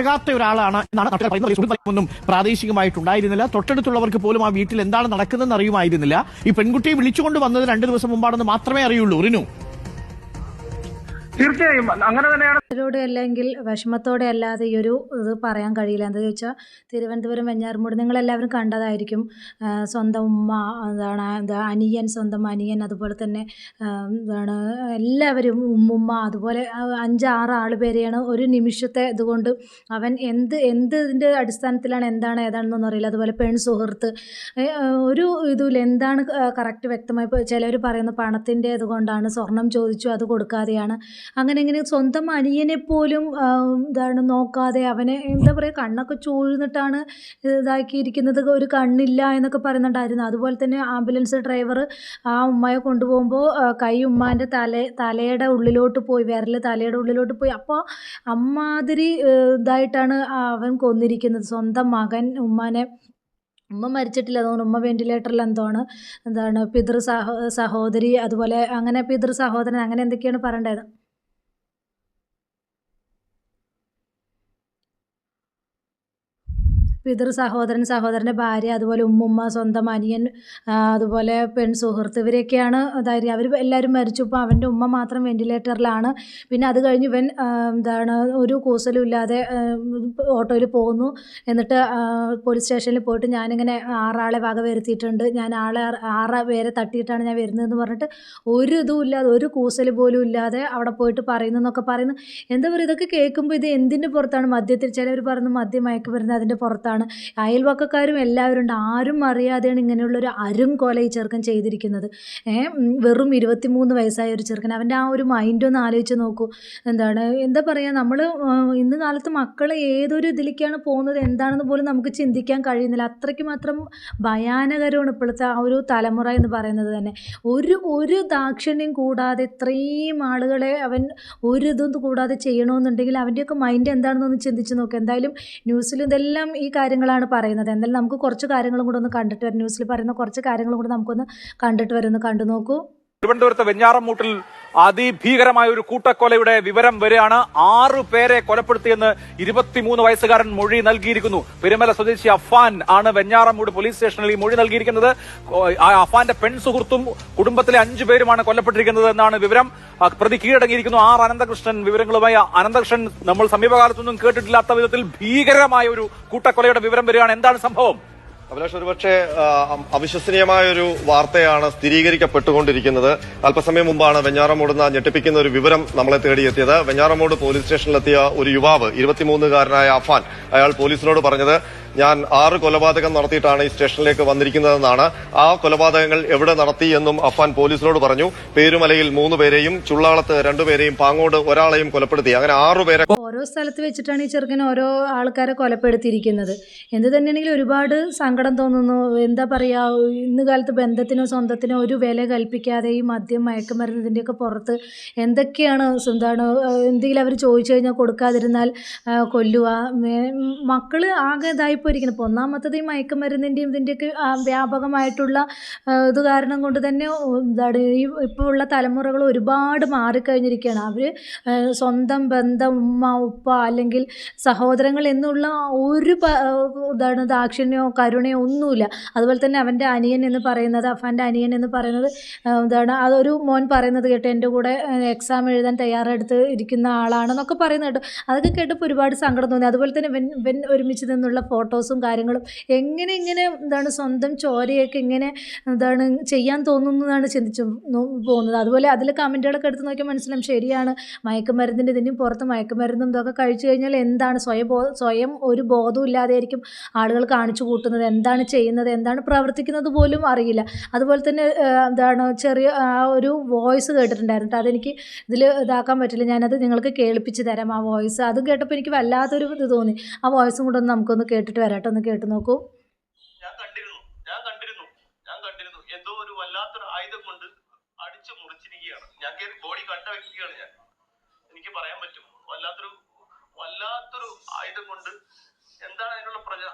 ാത്ത ഒരാളാണ് എന്നാണ് നാട്ടുകാർ പറയുന്നത്. ഒന്നും പ്രാദേശികമായിട്ടുണ്ടായിരുന്നില്ല. തൊട്ടടുത്തുള്ളവർക്ക് പോലും ആ വീട്ടിൽ എന്താണ് നടക്കുന്നതെന്ന് അറിയുമായിരുന്നില്ല. ഈ പെൺകുട്ടിയെ വിളിച്ചുകൊണ്ട് വന്നത് 2 ദിവസം മുമ്പാണെന്ന് മാത്രമേ അറിയുള്ളൂ. റിനു, തീർച്ചയായും അങ്ങനെ തന്നെയാണ്. അല്ലെങ്കിൽ വിഷമത്തോടെ അല്ലാതെ ഈ ഒരു ഇത് പറയാൻ കഴിയില്ല. എന്താണെന്ന് ചോദിച്ചാൽ തിരുവനന്തപുരം വെഞ്ഞാറമൂട് നിങ്ങളെല്ലാവരും കണ്ടതായിരിക്കും. സ്വന്തം ഉമ്മ, അനിയൻ, സ്വന്തം അനിയൻ, അതുപോലെ തന്നെ എല്ലാവരും ഉമ്മുമ്മ, അതുപോലെ 5-6 ആൾ പേരെയാണ് ഒരു നിമിഷത്തെ ഇതുകൊണ്ട് അവൻ ഇതിൻ്റെ അടിസ്ഥാനത്തിലാണ് ഏതാണെന്നൊന്നും അറിയില്ല. അതുപോലെ പെൺ സുഹൃത്ത്, ഒരു ഇതുമില്ല. എന്താണ് കറക്റ്റ് വ്യക്തമായി ചിലർ പറയുന്ന പണത്തിൻ്റെ ഇതുകൊണ്ടാണ്, സ്വർണം ചോദിച്ചു അത് കൊടുക്കാതെയാണ്, അങ്ങനെ സ്വന്തം അനിയനെ പോലും നോക്കാതെ അവനെ എന്താ പറയുക കണ്ണൊക്കെ ചൂഴ്ന്നിട്ടാണ് ഇതാക്കിയിരിക്കുന്നത്. ഒരു കണ്ണില്ല എന്നൊക്കെ പറയുന്നുണ്ടായിരുന്നു. അതുപോലെ തന്നെ ആംബുലൻസ് ഡ്രൈവർ ആ ഉമ്മയെ കൊണ്ടുപോകുമ്പോൾ കൈ ഉമ്മാൻ്റെ തലയുടെ ഉള്ളിലോട്ട് പോയി, വിരൽ തലയുടെ ഉള്ളിലോട്ട് പോയി. അപ്പോൾ അമ്മാതിരി ഇതായിട്ടാണ് അവൻ കൊന്നിരിക്കുന്നത് സ്വന്തം മകൻ. ഉമ്മ മരിച്ചിട്ടില്ല തോന്നുന്നു, ഉമ്മ വെന്റിലേറ്ററിൽ എന്താണ് സഹോദരി, അതുപോലെ അങ്ങനെ സഹോദരൻ, അങ്ങനെ എന്തൊക്കെയാണ് പറയേണ്ടത്. സഹോദരൻ്റെ ഭാര്യ, അതുപോലെ ഉമ്മുമ്മ, സ്വന്തം അനിയൻ, അതുപോലെ പെൺ സുഹൃത്ത്, ഇവരെയൊക്കെയാണ് അതായത് അവർ എല്ലാവരും മരിച്ചു. ഇപ്പോൾ അവൻ്റെ ഉമ്മ മാത്രം വെന്റിലേറ്ററിലാണ്. പിന്നെ അത് കഴിഞ്ഞ് ഇവൻ ഒരു കൂസലും ഇല്ലാതെ ഓട്ടോയിൽ പോകുന്നു. എന്നിട്ട് പോലീസ് സ്റ്റേഷനിൽ പോയിട്ട് ഞാനിങ്ങനെ 6 ആളെ വക വരുത്തിയിട്ടുണ്ട്, ഞാൻ 6 പേരെ തട്ടിയിട്ടാണ് ഞാൻ വരുന്നതെന്ന് പറഞ്ഞിട്ട് ഒരു ഇതും ഇല്ലാതെ, ഒരു കൂസൽ പോലും ഇല്ലാതെ അവിടെ പോയിട്ട് പറയുന്നു എന്നൊക്കെ പറയുന്നു. എന്താ പറയുക, ഇതൊക്കെ കേൾക്കുമ്പോൾ ഇത് എന്തിൻ്റെ പുറത്താണ്? മദ്യത്തിൽ, ചിലവർ പറയുന്നു മദ്യം മയക്കുമരുന്ന് അതിൻ്റെ പുറത്താണ്. അയൽവക്കക്കാരും എല്ലാവരും ഉണ്ട്, ആരും അറിയാതെയാണ് ഇങ്ങനെയുള്ളൊരു കൊല ഈ ചെറുക്കൻ ചെയ്തിരിക്കുന്നത്. വെറും 23 വയസ്സായ ഒരു ചെറുക്കൻ, അവൻ്റെ ആ ഒരു മൈൻഡൊന്ന് ആലോചിച്ച് നോക്കൂ. എന്താ പറയുക, നമ്മൾ ഇന്ന് കാലത്ത് മക്കളെ ഏതൊരു ഇതിലേക്കാണ് പോകുന്നത് എന്താണെന്ന് പോലും നമുക്ക് ചിന്തിക്കാൻ കഴിയുന്നില്ല. അത്രയ്ക്ക് മാത്രം ഭയാനകരമാണ് ഇപ്പോഴത്തെ ആ ഒരു തലമുറ എന്ന് പറയുന്നത് തന്നെ. ഒരു ദാക്ഷിണ്യം കൂടാതെ ഇത്രയും ആളുകളെ അവൻ ഒരു ഇതും കൂടാതെ ചെയ്യണമെന്നുണ്ടെങ്കിൽ അവൻ്റെയൊക്കെ മൈൻഡ് എന്താണെന്നൊന്ന് ചിന്തിച്ച് നോക്കുക. എന്തായാലും ന്യൂസിൽ ഇതെല്ലാം ഈ കാര്യങ്ങളാണ് പറയുന്നത്. എന്തായാലും നമുക്ക് കുറച്ച് കാര്യങ്ങളും കൂടെ ഒന്ന് കണ്ടിട്ട് വരും. ന്യൂസിൽ പറയുന്ന കുറച്ച് കാര്യങ്ങളും കൂടെ നമുക്കൊന്ന് കണ്ടിട്ട് വരും, ഒന്ന് കണ്ടു നോക്കൂ. തിരുവനന്തപുരത്ത് വെഞ്ഞാറമൂട്ടിൽ അതിഭീകരമായ ഒരു കൂട്ടക്കൊലയുടെ വിവരം വരികയാണ്. 6 പേരെ കൊലപ്പെടുത്തിയെന്ന് 23 വയസ്സുകാരൻ മൊഴി നൽകിയിരിക്കുന്നു. പെരുമല സ്വദേശി അഫാൻ ആണ് വെഞ്ഞാറമൂട് പോലീസ് സ്റ്റേഷനിൽ ഈ മൊഴി നൽകിയിരിക്കുന്നത്. അഫാന്റെ പെൺ സുഹൃത്തും കുടുംബത്തിലെ 5 പേരുമാണ് കൊല്ലപ്പെട്ടിരിക്കുന്നത് എന്നാണ് വിവരം. പ്രതി കീഴടങ്ങിയിരിക്കുന്നു. അനന്തകൃഷ്ണൻ വിവരങ്ങളുമായി. അനന്തകൃഷ്ണൻ, നമ്മൾ സമീപകാലത്തൊന്നും കേട്ടിട്ടില്ലാത്ത വിധത്തിൽ ഭീകരമായ ഒരു കൂട്ടക്കൊലയുടെ വിവരം വരികയാണ്. എന്താണ് സംഭവം? അഭിലാഷ്, ഒരുപക്ഷെ അവിശ്വസനീയമായ ഒരു വാർത്തയാണ് സ്ഥിരീകരിക്കപ്പെട്ടുകൊണ്ടിരിക്കുന്നത്. അല്പസമയം മുമ്പാണ് വെഞ്ഞാറമൂടുന്ന ഞെട്ടിപ്പിക്കുന്ന ഒരു വിവരം നമ്മളെ തേടിയെത്തിയത്. വെഞ്ഞാറമൂട് പോലീസ് സ്റ്റേഷനിലെത്തിയ ഒരു യുവാവ്, 23-കാരനായ അഫാൻ, അയാൾ പോലീസിനോട് പറഞ്ഞത്, ഞാൻ 6 കൊലപാതകം നടത്തിയിട്ടാണ് ഈ സ്റ്റേഷനിലേക്ക് വന്നിരിക്കുന്നതെന്നാണ്. ആ കൊലപാതകങ്ങൾ എവിടെ നടത്തി എന്നും അഫാൻ പോലീസിനോട് പറഞ്ഞു. പേരുമലയിൽ 3 പേരെയും, ചുള്ളാളത്ത് 2 പേരെയും, പാങ്ങോട് ഒരാളെയും കൊലപ്പെടുത്തി. അങ്ങനെ 6 പേരെ ഓരോ സ്ഥലത്ത് വെച്ചിട്ടാണ് ഈ ചെറുക്കൻ ഓരോ ആൾക്കാരെ കൊലപ്പെടുത്തിയിരിക്കുന്നത്. എന്ത് തന്നെയാണെങ്കിലും ഒരുപാട് സങ്കടം തോന്നുന്നു. എന്താ പറയുക, ഇന്ന് കാലത്ത് ബന്ധത്തിനോ സ്വന്തത്തിനോ ഒരു വില കൽപ്പിക്കാതെ ഈ മദ്യം മയക്കുമരുന്നതിൻ്റെയൊക്കെ പുറത്ത് എന്തൊക്കെയാണ് എന്തെങ്കിലും അവർ ചോദിച്ചു കഴിഞ്ഞാൽ കൊടുക്കാതിരുന്നാൽ കൊല്ലുക. മക്കൾ ആകെ ഇതായിപ്പോയിരിക്കണം. ഇപ്പോൾ ഒന്നാമത്തത് ഈ മയക്കുമരുന്നിൻ്റെയും ഇതിൻ്റെയൊക്കെ വ്യാപകമായിട്ടുള്ള ഇത് കാരണം കൊണ്ട് തന്നെ ഇപ്പോൾ ഉള്ള തലമുറകൾ ഒരുപാട് മാറിക്കഴിഞ്ഞിരിക്കുകയാണ്. അവർ സ്വന്തം ബന്ധം, ഉമ്മ ഉപ്പ അല്ലെങ്കിൽ സഹോദരങ്ങൾ എന്നുള്ള ഒരു ദാക്ഷിണ്യമോ കരുണയോ ഒന്നുമില്ല. അതുപോലെ തന്നെ അവൻ്റെ അനിയൻ എന്ന് പറയുന്നത്, അഫാൻ്റെ അനിയൻ എന്ന് പറയുന്നത് അതൊരു മോൻ പറയുന്നത് കേട്ട് എൻ്റെ കൂടെ എക്സാം എഴുതാൻ തയ്യാറെടുത്ത് ഇരിക്കുന്ന ആളാണെന്നൊക്കെ പറയുന്നത് കേട്ടു. അതൊക്കെ കേട്ടപ്പോൾ ഒരുപാട് സങ്കടം തോന്നി. അതുപോലെ തന്നെ വെൻ ഒരുമിച്ച് നിന്നുള്ള ഫോട്ടോസും കാര്യങ്ങളും ഇങ്ങനെ സ്വന്തം ചോരയൊക്കെ ഇങ്ങനെ ചെയ്യാൻ തോന്നുന്നതാണ് ചിന്തിച്ചു പോകുന്നത്. അതുപോലെ അതിൽ കമൻറ്റുകളൊക്കെ എടുത്ത് നോക്കിയാൽ മനസ്സിലാവും, ശരിയാണ്, മയക്കുമരുന്നിൻ്റെ ഇതിനും പുറത്ത് മയക്കുമരുന്നും ഇതൊക്കെ കഴിച്ചു കഴിഞ്ഞാൽ എന്താണ് സ്വയം ഒരു ബോധവും ഇല്ലാതെയായിരിക്കും ആളുകൾ കാണിച്ചു കൂട്ടുന്നത്. എന്താണ് ചെയ്യുന്നത്, എന്താണ് പ്രവർത്തിക്കുന്നത് പോലും അറിയില്ല. അതുപോലെ തന്നെ ചെറിയ ഒരു വോയിസ് കേട്ടിട്ടുണ്ടായിരുന്നു. അതെനിക്ക് ഇതിൽ ഇതാക്കാൻ പറ്റില്ല, ഞാനത് നിങ്ങൾക്ക് കേൾപ്പിച്ച് തരാം. ആ വോയിസ് അത് കേട്ടപ്പോൾ എനിക്ക് വല്ലാത്തൊരു ഇത് തോന്നി. ആ വോയിസും കൂടെ ഒന്ന് നമുക്കൊന്ന് കേട്ടിട്ട് വരാട്ടോ, ഒന്ന് കേട്ട് നോക്കൂ. ഞാൻ കണ്ടിരുന്നു എന്തോ ഒരു വല്ലാത്തൊരു ആയുധം കൊണ്ട് അടിച്ചു മുറിച്ചിരിക്കുകയാണ്. ഞാൻ ബോഡി കണ്ട വ്യക്തിയാണ് ഞാൻ. എനിക്ക് പറയാൻ പറ്റും, വല്ലാത്തൊരു ആയുധം കൊണ്ട്. എന്താണ് അതിനുള്ള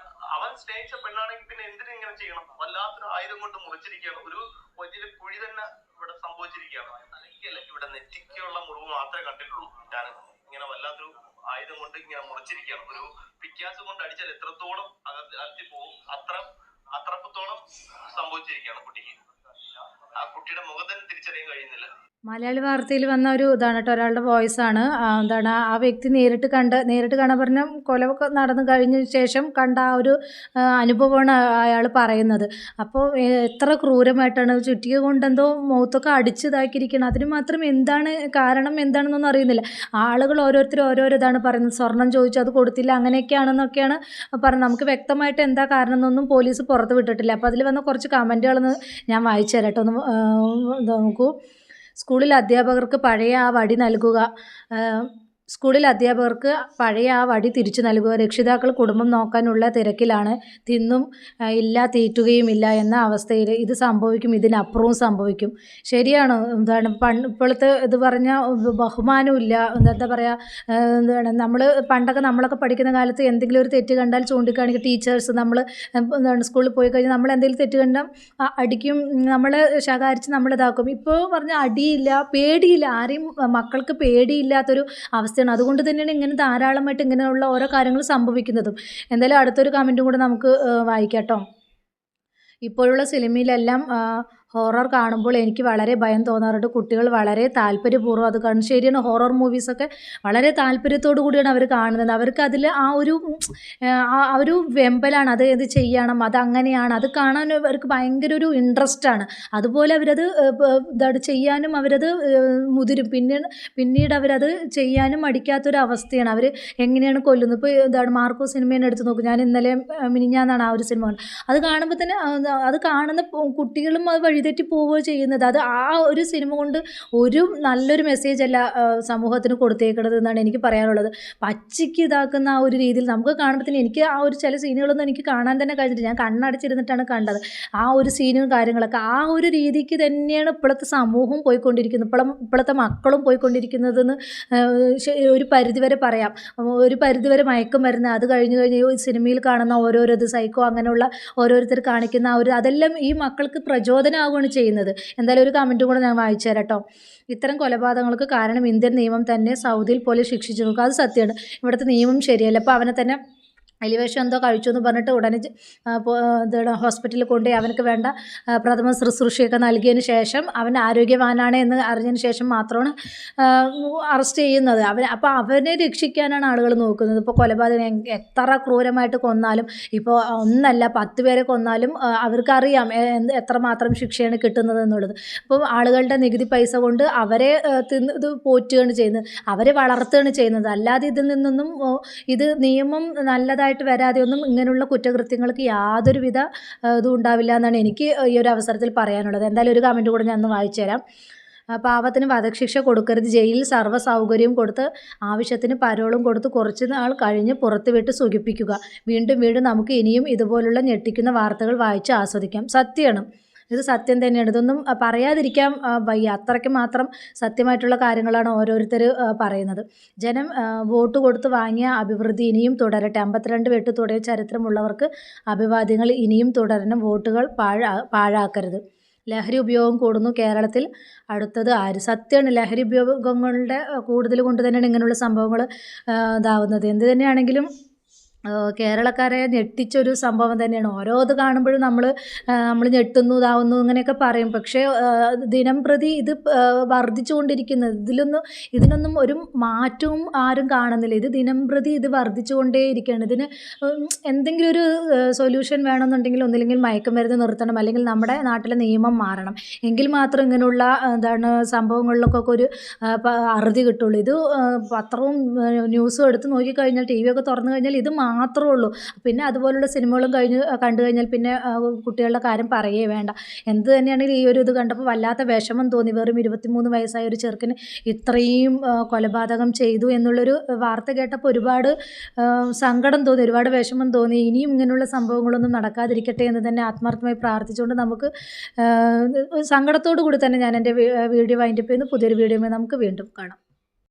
അവൻ സ്നേഹിച്ച പെണ്ണാണെങ്കിൽ പിന്നെ എന്തിനു ഇങ്ങനെ ചെയ്യണം? വല്ലാത്തൊരു ആയുധം കൊണ്ട് മുറിച്ചിരിക്കുകയാണ്. ഒരു വലിയ കുഴി തന്നെ ഇവിടെ സംഭവിച്ചിരിക്കുകയാണ്. തലയ്ക്കല്ല, ഇവിടെ നെറ്റിക്കുള്ള മുറിവ് മാത്രമേ കണ്ടിട്ടുള്ളൂ. ഞാൻ ഇങ്ങനെ വല്ലാത്തൊരു ആയുധം കൊണ്ട് ഇങ്ങനെ മുറിച്ചിരിക്കുകയാണ്. ഒരു പിക്കാസ് കൊണ്ട് അടിച്ചാൽ എത്രത്തോളം അകത്തി പോകും അത്രത്തോളം സംഭവിച്ചിരിക്കുകയാണ് കുട്ടിക്ക്. ആ കുട്ടിയുടെ മുഖത്തിന് തിരിച്ചറിയാൻ കഴിയുന്നില്ല. മലയാളി വാർത്തയിൽ വന്ന ഒരു ഇതാണ് കേട്ടോ, ഒരാളുടെ വോയിസാണ്. എന്താണ് ആ വ്യക്തി നേരിട്ട് കാണാൻ പറഞ്ഞ കൊലവൊക്കെ നടന്നു കഴിഞ്ഞ ശേഷം കണ്ട ആ ഒരു അനുഭവമാണ് അയാൾ പറയുന്നത്. അപ്പോൾ എത്ര ക്രൂരമായിട്ടാണ് ചുറ്റിക കൊണ്ടെന്തോ മുഖത്തൊക്കെ അടിച്ചിതാക്കിയിരിക്കണം. അതിന് മാത്രം എന്താണ് കാരണം എന്താണെന്നൊന്നും അറിയുന്നില്ല. ആളുകൾ ഓരോരുത്തർ ഇതാണ് പറയുന്നത്. സ്വർണം ചോദിച്ചു അത് കൊടുത്തില്ല, അങ്ങനെയൊക്കെയാണെന്നൊക്കെയാണ് പറയുന്നത്. നമുക്ക് വ്യക്തമായിട്ട് എന്താ കാരണം എന്നൊന്നും പോലീസ് പുറത്ത് വിട്ടിട്ടില്ല. അപ്പോൾ അതിൽ വന്ന കുറച്ച് കമൻറ്റുകളൊന്ന് ഞാൻ വായിച്ചു തരാം കേട്ടോ, ഒന്ന് നോക്കൂ. സ്കൂളിൽ അധ്യാപകർക്ക് പഴയ ആ വടി തിരിച്ചു നൽകുക. രക്ഷിതാക്കൾ കുടുംബം നോക്കാനുള്ള തിരക്കിലാണ്. തിന്നും ഇല്ല തീറ്റുകയുമില്ല എന്ന അവസ്ഥയിൽ ഇത് സംഭവിക്കും, ഇതിനപ്പുറവും സംഭവിക്കും. ശരിയാണ്. എന്താണ് ഇപ്പോഴത്തെ ഇത് പറഞ്ഞാൽ ബഹുമാനമില്ല. എന്താ പറയുക, എന്താണ് നമ്മളൊക്കെ പഠിക്കുന്ന കാലത്ത് എന്തെങ്കിലും ഒരു തെറ്റ് കണ്ടാൽ ചൂണ്ടിക്കാണിക്കും ടീച്ചേഴ്സ്. എന്താണ് സ്കൂളിൽ പോയി കഴിഞ്ഞാൽ നമ്മൾ എന്തെങ്കിലും തെറ്റ് കണ്ടാൽ അടിക്കും, നമ്മളെ ശകാരിച്ച് നമ്മളിതാക്കും. ഇപ്പോൾ പറഞ്ഞാൽ അടിയില്ല, പേടിയില്ല, ആരെയും മക്കൾക്ക് പേടിയില്ലാത്തൊരു അവസ്ഥയാണ്. അതുകൊണ്ട് തന്നെയാണ് ഇങ്ങനെ ധാരാളമായിട്ട് ഇങ്ങനെയുള്ള ഓരോ കാര്യങ്ങൾ സംഭവിക്കുന്നതും. എന്തായാലും അടുത്തൊരു കമൻറ്റും കൂടെ നമുക്ക് വായിക്കാം കേട്ടോ. ഇപ്പോഴുള്ള സിനിമയിലെല്ലാം ഹൊറർ കാണുമ്പോൾ എനിക്ക് വളരെ ഭയം തോന്നാറുണ്ട്. കുട്ടികൾ വളരെ താല്പര്യപൂർവ്വം അത് കാണും. ശരിയാണ്, ഹൊറർ മൂവീസൊക്കെ വളരെ താല്പര്യത്തോടു കൂടിയാണ് അവർ കാണുന്നത്. അവർക്ക് അതിൽ ആ ഒരു വെമ്പലാണ്, അത് ചെയ്യണം, അതങ്ങനെയാണ്, അത് കാണാൻ അവർക്ക് ഭയങ്കര ഒരു ഇൻട്രസ്റ്റാണ്. അതുപോലെ അവരത് ചെയ്യാനും അവരത് മുതിരും. പിന്നീട് അവരത് ചെയ്യാനും മടിക്കാത്തൊരവസ്ഥയാണ്. അവർ എങ്ങനെയാണ് കൊല്ലുന്നത്. ഇപ്പോൾ മാർക്കോ സിനിമേനെ എടുത്ത് നോക്കും. ഞാൻ ഇന്നലെ മിനിഞ്ഞാന്നാണ് ആ ഒരു സിനിമ കണ്ടത്. അത് കാണുമ്പോൾ തന്നെ അത് കാണുന്ന കുട്ടികളും അത് വഴിതെറ്റി പോവുകയോ ചെയ്യുന്നത്. അത് ആ ഒരു സിനിമ കൊണ്ട് ഒരു നല്ലൊരു മെസ്സേജ് അല്ല സമൂഹത്തിന് കൊടുത്തേക്കുന്നത് എന്നാണ് എനിക്ക് പറയാനുള്ളത്. പച്ചയ്ക്ക് ഇതാക്കുന്ന ആ ഒരു രീതിയിൽ നമുക്ക് കാണുമ്പോൾ തന്നെ എനിക്ക് ആ ഒരു ചില സീനുകളൊന്നും എനിക്ക് കാണാൻ തന്നെ കഴിഞ്ഞിട്ട് ഞാൻ കണ്ണടച്ചിരുന്നിട്ടാണ് കണ്ടത്. ആ ഒരു സീനും കാര്യങ്ങളൊക്കെ ആ ഒരു രീതിക്ക് തന്നെയാണ് ഇപ്പോഴത്തെ സമൂഹം പോയിക്കൊണ്ടിരിക്കുന്നത്, ഇപ്പോഴത്തെ മക്കളും പോയിക്കൊണ്ടിരിക്കുന്നതെന്ന് ഒരു പരിധിവരെ പറയാം. ഒരു പരിധിവരെ മയക്കുമരുന്ന്, അത് കഴിഞ്ഞ് സിനിമയിൽ കാണുന്ന ഓരോരോ സൈക്കോ അങ്ങനെയുള്ള ഓരോരുത്തർ കാണിക്കുന്ന ആ ഒരു അതെല്ലാം ഈ മക്കൾക്ക് പ്രചോദനമാവുകയാണ് ചെയ്യുന്നത്. എന്തായാലും ഒരു കമൻറ്റും കൂടെ ഞാൻ വായിച്ചു തരാം കേട്ടോ. ഇത്തരം കൊലപാതകങ്ങൾക്ക് കാരണം ഇന്ത്യൻ നിയമം തന്നെ സൗദിയിൽ പോലെ ശിക്ഷിച്ചു നോക്കുക. അത് സത്യമാണ്, ഇവിടുത്തെ നിയമം ശരിയല്ല. അപ്പോൾ അവനെ തന്നെ എലിവേഷൻ എന്തോ കഴിച്ചു എന്ന് പറഞ്ഞിട്ട് ഉടനെ ഹോസ്പിറ്റലിൽ കൊണ്ടുപോയി അവനക്ക് വേണ്ട പ്രഥമ ശുശ്രൂഷയൊക്കെ നൽകിയതിന് ശേഷം അവൻ ആരോഗ്യവാനാണ് എന്ന് അറിഞ്ഞതിന് ശേഷം മാത്രമാണ് അറസ്റ്റ് ചെയ്യുന്നത്. അപ്പോൾ അവനെ രക്ഷിക്കാനാണ് ആളുകൾ നോക്കുന്നത്. ഇപ്പോൾ കൊലപാതകം എത്ര ക്രൂരമായിട്ട് കൊന്നാലും, ഇപ്പോൾ ഒന്നല്ല 10 പേരെ കൊന്നാലും അവർക്കറിയാം എത്രമാത്രം ശിക്ഷയാണ് കിട്ടുന്നത് എന്നുള്ളത്. അപ്പോൾ ആളുകളുടെ നികുതി പൈസ കൊണ്ട് അവരെ ഇത് പോറ്റുകയാണ് ചെയ്യുന്നത്, അവരെ വളർത്തുകയാണ് ചെയ്യുന്നത്. അല്ലാതെ ഇതിൽ നിന്നൊന്നും ഇത് നിയമം നല്ലതായിട്ട് വരാതെയൊന്നും ഇങ്ങനെയുള്ള കുറ്റകൃത്യങ്ങൾക്ക് യാതൊരുവിധ ഇതും ഉണ്ടാവില്ല എന്നാണ് എനിക്ക് ഈ ഒരു അവസരത്തിൽ പറയാനുള്ളത്. എന്തായാലും ഒരു കമൻറ്റ് കൂടെ ഞാൻ ഒന്ന് വായിച്ചു തരാം. പാവത്തിന് വധശിക്ഷ കൊടുക്കരുത്, ജയിലിൽ സർവ്വ സൗകര്യവും കൊടുത്ത് ആവശ്യത്തിന് പരോളും കൊടുത്ത് കുറച്ച് നാൾ കഴിഞ്ഞ് പുറത്ത് വിട്ട് സുഖിപ്പിക്കുക. വീണ്ടും നമുക്ക് ഇനിയും ഇതുപോലുള്ള ഞെട്ടിക്കുന്ന വാർത്തകൾ വായിച്ച് ആസ്വദിക്കാം. സത്യമാണ്, ഇത് സത്യം തന്നെയാണ്. ഇതൊന്നും പറയാതിരിക്കാൻ വയ്യ, അത്രയ്ക്ക് മാത്രം സത്യമായിട്ടുള്ള കാര്യങ്ങളാണ് ഓരോരുത്തർ പറയുന്നത്. ജനം വോട്ട് കൊടുത്ത് വാങ്ങിയ അഭിവൃദ്ധി ഇനിയും തുടരട്ടെ. 52 വെട്ട് തുടങ്ങിയ ചരിത്രമുള്ളവർക്ക് അഭിവാദ്യങ്ങൾ ഇനിയും തുടരണം. വോട്ടുകൾ പാഴാക്കരുത്. ലഹരി ഉപയോഗം കൂടുന്നു കേരളത്തിൽ, അടുത്തത് ആര്? സത്യമാണ്, ലഹരി ഉപയോഗങ്ങളുടെ കൂടുതൽ കൊണ്ട് തന്നെയാണ് ഇങ്ങനെയുള്ള സംഭവങ്ങൾ ഇതാവുന്നത്. എന്ത് തന്നെയാണെങ്കിലും കേരളക്കാരെ ഞെട്ടിച്ചൊരു സംഭവം തന്നെയാണ്. ഓരോ ഇത് കാണുമ്പോഴും നമ്മൾ ഞെട്ടുന്നു, ഇതാവുന്നു ഇങ്ങനെയൊക്കെ പറയും. പക്ഷേ ദിനം പ്രതി ഇത് വർദ്ധിച്ചുകൊണ്ടിരിക്കുന്നത്, ഇതിനൊന്നും ഒരു മാറ്റവും ആരും കാണുന്നില്ല. ഇത് ദിനം പ്രതി ഇത് വർദ്ധിച്ചുകൊണ്ടേയിരിക്കുകയാണ്. ഇതിന് എന്തെങ്കിലും ഒരു സൊല്യൂഷൻ വേണമെന്നുണ്ടെങ്കിൽ ഒന്നില്ലെങ്കിൽ മയക്കുമരുന്ന് നിർത്തണം, അല്ലെങ്കിൽ നമ്മുടെ നാട്ടിലെ നിയമം മാറണം. എങ്കിൽ മാത്രം ഇങ്ങനെയുള്ള സംഭവങ്ങളിലൊക്കെ ഒരു അറുതി കിട്ടുള്ളൂ. ഇത് പത്രവും ന്യൂസും എടുത്ത് നോക്കിക്കഴിഞ്ഞാൽ, TV ഒക്കെ തുറന്നു കഴിഞ്ഞാൽ ഇത് മാത്രമേ ഉള്ളൂ. പിന്നെ അതുപോലുള്ള സിനിമകളും കണ്ടു കഴിഞ്ഞാൽ പിന്നെ കുട്ടികളുടെ കാര്യം പറയേ വേണ്ട. എന്ത് തന്നെയാണെങ്കിലും ഈ ഒരു ഇത് കണ്ടപ്പോൾ വല്ലാത്ത വിഷമം തോന്നി. വെറും 23 വയസ്സായ ഒരു ചെറുക്കന് ഇത്രയും കൊലപാതകം ചെയ്തു എന്നുള്ളൊരു വാർത്ത കേട്ടപ്പോൾ ഒരുപാട് സങ്കടം തോന്നി, ഒരുപാട് വിഷമം തോന്നി. ഇനിയും ഇങ്ങനെയുള്ള സംഭവങ്ങളൊന്നും നടക്കാതിരിക്കട്ടെ എന്ന് തന്നെ ആത്മാർത്ഥമായി പ്രാർത്ഥിച്ചുകൊണ്ട് നമുക്ക് സങ്കടത്തോടു കൂടി തന്നെ ഞാൻ എൻ്റെ വീഡിയോ വൈൻഡപ്പ് ചെയ്യുന്നു. പുതിയൊരു വീഡിയോയുമായി നമുക്ക് വീണ്ടും കാണാം.